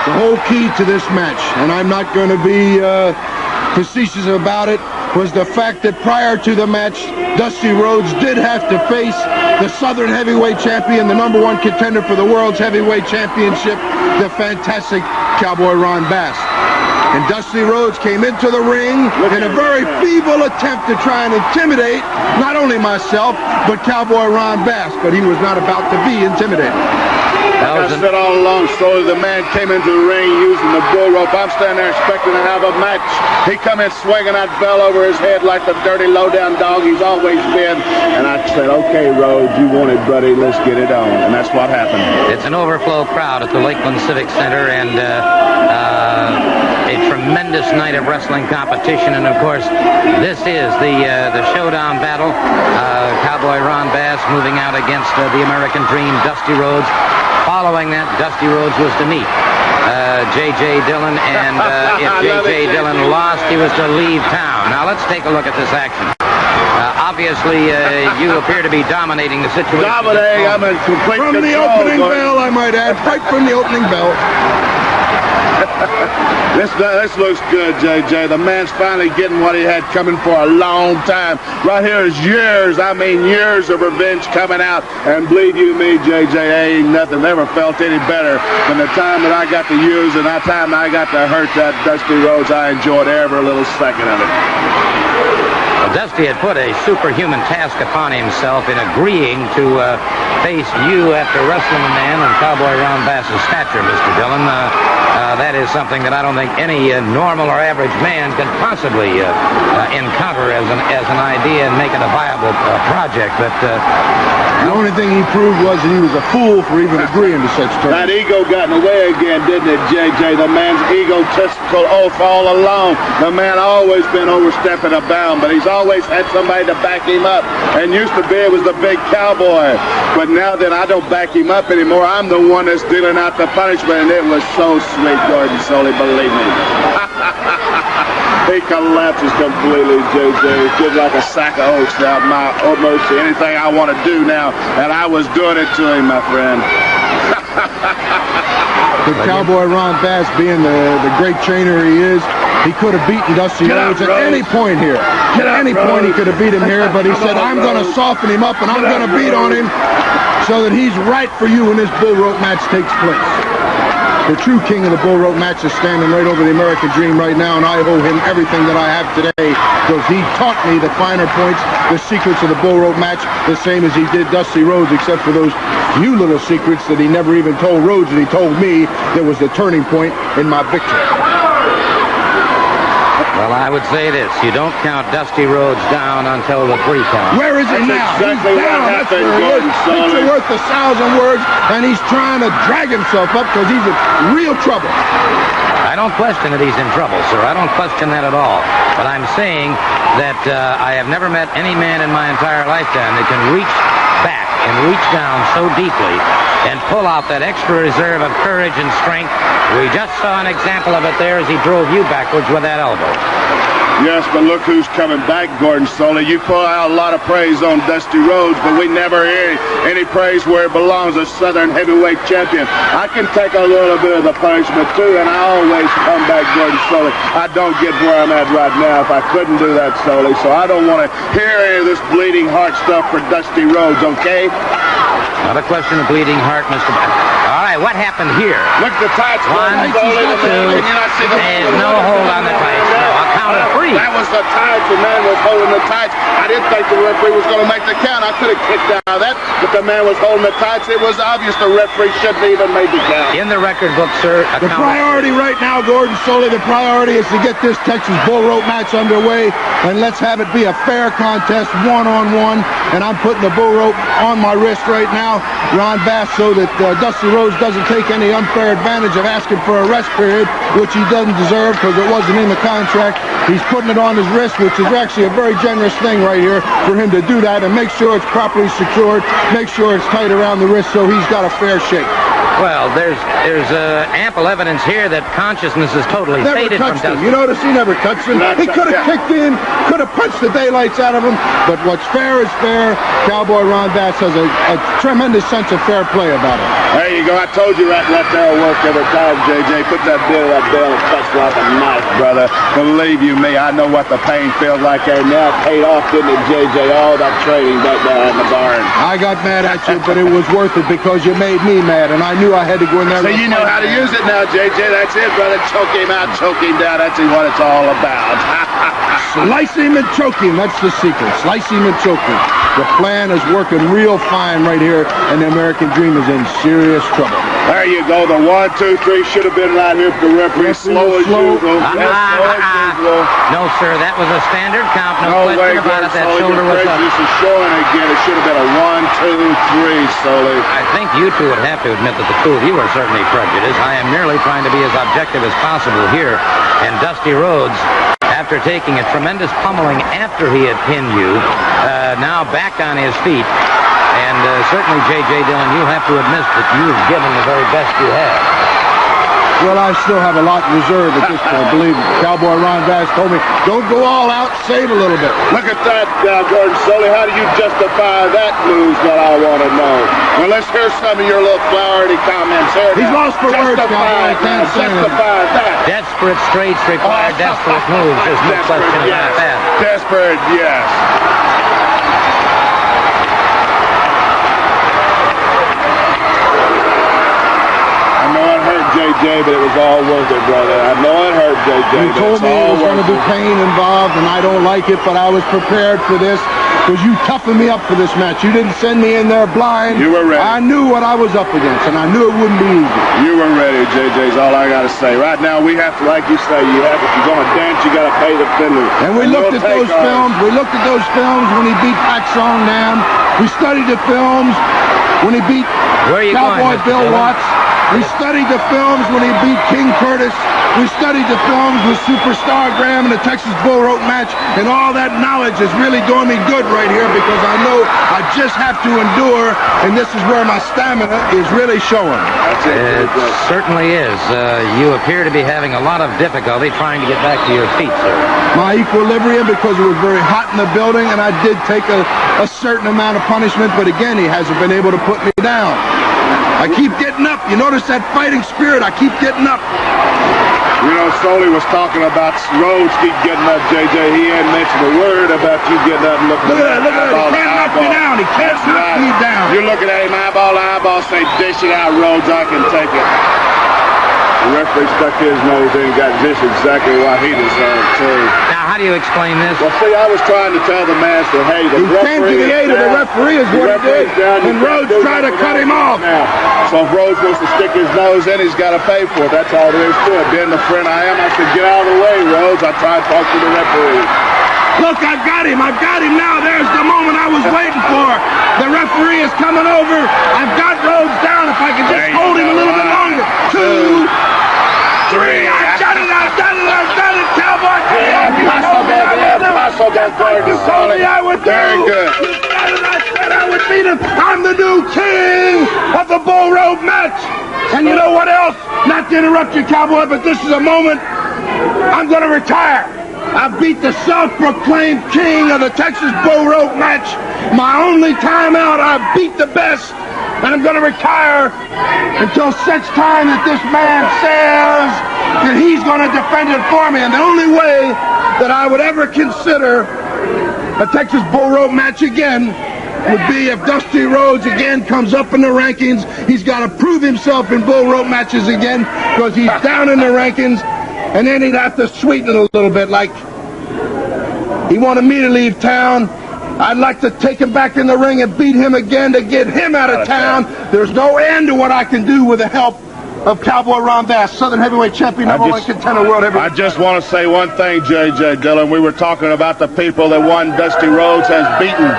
The whole key to this match, and I'm not going to be facetious about it, was the fact that prior to the match, Dusty Rhodes did have to face the Southern Heavyweight Champion, the #1 contender for the World's Heavyweight Championship, the fantastic Cowboy Ron Bass. And Dusty Rhodes came into the ring in a very feeble attempt to try and intimidate not only myself, but Cowboy Ron Bass, but he was not about to be intimidated. Like I said all along, slowly the man came into the ring using the bull rope. I'm standing there expecting to have a match. He come in swinging that bell over his head like the dirty, low-down dog he's always been. And I said, okay, Rhodes, you want it, buddy. Let's get it on. And that's what happened. It's an overflow crowd at the Lakeland Civic Center, and a tremendous night of wrestling competition. And, of course, this is the showdown battle. Cowboy Ron Bass moving out against the American Dream, Dusty Rhodes. Following that, Dusty Rhodes was to meet J.J. Dillon, and if J.J. Dillon lost, he was to leave town. Now, let's take a look at this action. Obviously, you appear to be dominating the situation. Dominating, I'm in complete control. From the opening bell, I might add, right from the opening bell. This looks good, JJ. The man's finally getting what he had coming for a long time. Right here is years, I mean years of revenge coming out. And believe you me, JJ, ain't nothing ever felt any better than the time that I got to use and that time I got to hurt that Dusty Rhodes. I enjoyed every little second of it. Well, Dusty had put a superhuman task upon himself in agreeing to face you after wrestling a man in Cowboy Ron Bass's stature, Mr. Dillon. That is something that I don't think any normal or average man can possibly encounter as an idea and make it a viable project. But the only thing he proved was that he was a fool for even agreeing to such terms. That ego got in the way again, didn't it, JJ? The man's egotistical oath all along. The man always been overstepping a bound, but he's always had somebody to back him up. And used to be it was the big cowboy. But now that I don't back him up anymore, I'm the one that's dealing out the punishment, and it was so sweet, Gordon Soley, believe me. He collapses completely, JJ. Just like a sack of oats now. My oh mercy, anything I want to do now, and I was doing it to him, my friend. But Cowboy Ron Bass, being the great trainer he is, he could have beaten Dusty Rhodes at any point here. At any point he could have beat him here, but he said, I'm going to soften him up and I'm going to beat on him so that he's right for you when this bull rope match takes place. The true king of the bull rope match is standing right over the American Dream right now, and I owe him everything that I have today because he taught me the finer points, the secrets of the bull rope match, the same as he did Dusty Rhodes, except for those few little secrets that he never even told Rhodes, and he told me that was the turning point in my victory. Well, I would say this. You don't count Dusty Rhodes down until the 3 count. Where is he now? Exactly he's down. what happened, Gordon Soley. Picture worth 1,000 words, and he's trying to drag himself up because he's in real trouble. I don't question that he's in trouble, sir. I don't question that at all. But I'm saying that I have never met any man in my entire lifetime that can reach back and reach down so deeply and pull out that extra reserve of courage and strength. We just saw an example of it there as he drove you backwards with that elbow. Yes, but look who's coming back, Gordon Soley. You pull out a lot of praise on Dusty Rhodes, but we never hear any praise where it belongs, a Southern heavyweight champion. I can take a little bit of the punishment, too, and I always come back, Gordon Soley. I don't get where I'm at right now if I couldn't do that, Soley, so I don't want to hear any of this bleeding heart stuff for Dusty Rhodes, okay? Not a question of bleeding heart, Mr. All right, what happened here? Look at the tights, One, Gordon Soley. two, there's no hold on the tights. No, I'll count it 3. That was the tights. The man was holding the tights. I didn't think the referee was going to make the count. I could have kicked out of that, but the man was holding the tights. It was obvious the referee shouldn't even make the count. In the record book, sir, the priority right now, Gordon Soley, the priority is to get this Texas bull rope match underway, and let's have it be a fair contest, one-on-one, and I'm putting the bull rope on my wrist right now, Ron Bass, so that Dusty Rhodes doesn't take any unfair advantage of asking for a rest period, which he doesn't deserve because it wasn't in the contract. He's putting it on his wrist, which is actually a very generous thing right here for him to do that and make sure it's properly secured, make sure it's tight around the wrist so he's got a fair shake. Well, there's ample evidence here that consciousness is totally Never faded from touched him. Dusty. You notice he never touched him. He could have kicked in, could have punched the daylights out of him. But what's fair is fair. Cowboy Ron Bass has a tremendous sense of fair play about it. There you go. I told you right left arrow work every time, JJ. Put that bit of that bell and touch like a knife, brother. Believe you me, I know what the pain feels like there. Now it paid off, didn't it, JJ? All that training back there in the barn. I got mad at you, but it was worth it because you made me mad, and I knew I had to go in there. So you know how to use it now, JJ. That's it, brother. Choke him out, choke him down. That's what it's all about. Slice him and choke him. That's the secret. Slice him and choke him. The plan is working real fine right here, and the American Dream is in serious trouble. There you go. The 1, 2, 3 should have been right here for the referee. Slow as usual. No, sir. That was a standard count. No question about it. That shoulder was up. This is showing again. It should have been a 1, 2, 3, Sully. I think you two would have to admit that the two of you are certainly prejudiced. I am merely trying to be as objective as possible here. And Dusty Rhodes, after taking a tremendous pummeling after he had pinned you, now back on his feet. And certainly, J.J. Dillon, you have to admit that you've given the very best you have. Well, I still have a lot in reserve at this point. Believe me. Cowboy Ron Bass told me, don't go all out, save a little bit. Look at that, Gordon Sully. How do you justify that move, what I want to know? Well, let's hear some of your little flowery comments here. He's lost for words, Cowboy. I can't say anything. Justify that. Desperate straits require desperate moves. There's no question about that. Desperate, yes. JJ, but it was all worth it, brother. I know it hurt, JJ. You told me there was going to be pain involved, and I don't like it, but I was prepared for this because you toughened me up for this match. You didn't send me in there blind. You were ready. I knew what I was up against, and I knew it wouldn't be easy. You were ready, JJ, is all I got to say. Right now, we have to, like you say, if you're going to dance, you got to pay the fiddler. And we looked at those films. We looked at those films when he beat Pat Song Nam. We studied the films when he beat Cowboy Bill Watts. We studied the films when he beat King Curtis. We studied the films with Superstar Graham in the Texas Bullrope match. And all that knowledge is really doing me good right here because I know I just have to endure. And this is where my stamina is really showing. It certainly is. You appear to be having a lot of difficulty trying to get back to your feet, sir. My equilibrium, because it was very hot in the building, and I did take a certain amount of punishment. But again, he hasn't been able to put me down. I keep getting up. You notice that fighting spirit? I keep getting up. You know, Sully was talking about Rhodes keep getting up, JJ. He hadn't mentioned a word about you getting up and looking at Look at that. He can't knock me down. He can't knock me down. You're looking at him eyeball to eyeball, say, dish it out, Rhodes. I can take it. The referee stuck his nose in and got just exactly what he deserved, too. Now, how do you explain this? Well, see, I was trying to tell the master, hey, the referee came to the aid of the referee is what he did, and Rhodes tried to cut him off. Now. So if Rhodes wants to stick his nose in, he's got to pay for it. That's all there is to it. Being the friend I am, I said, get out of the way, Rhodes. I tried to talk to the referee. Look, I got him. I got him now. There's the moment I was waiting for. The referee is coming over. I've got Rhodes down. If I could just hold him a little bit longer. 2, 3. I've done it, Cowboy. You told me I would do. Very good. You said it. I said I would beat him. I'm the new king of the Bullrope match. And you know what else? Not to interrupt you, Cowboy, but this is a moment I'm going to retire. I beat the self-proclaimed king of the Texas Bullrope match. My only time out, I beat the best. And I'm going to retire until such time that this man says that he's going to defend it for me. And the only way that I would ever consider a Texas Bullrope match again would be if Dusty Rhodes again comes up in the rankings. He's got to prove himself in Bullrope matches again because he's down in the rankings. And then he'd have to sweeten it a little bit, like he wanted me to leave town. I'd like to take him back in the ring and beat him again to get him out of town. There's no end to what I can do with the help of Cowboy Ron Bass, Southern Heavyweight Champion, number 1 contender, world heavyweight. I just want to say one thing, J.J. Dillon. We were talking about the people that one Dusty Rhodes has beaten.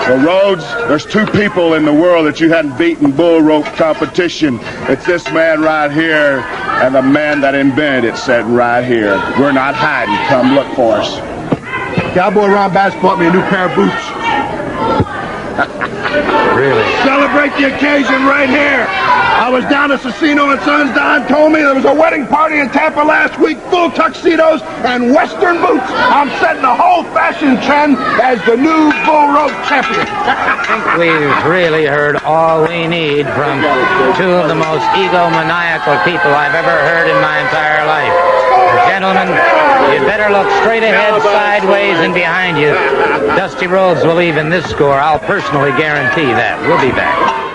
So, Rhodes, there's 2 people in the world that you hadn't beaten Bullrope competition. It's this man right here and the man that invented it sitting right here. We're not hiding. Come look for us. Cowboy Ron Bass bought me a new pair of boots. Really? Celebrate the occasion right here. I was down at Cicino and Sons. Don told me there was a wedding party in Tampa last week, full tuxedos and Western boots. I'm setting the whole fashion trend as the new Bullrope champion. I think we've really heard all we need from two of the most egomaniacal people I've ever heard in my entire life. Gentlemen, you better look straight ahead, sideways, and behind you. Dusty Rhodes will leave in this score. I'll personally guarantee that. We'll be back.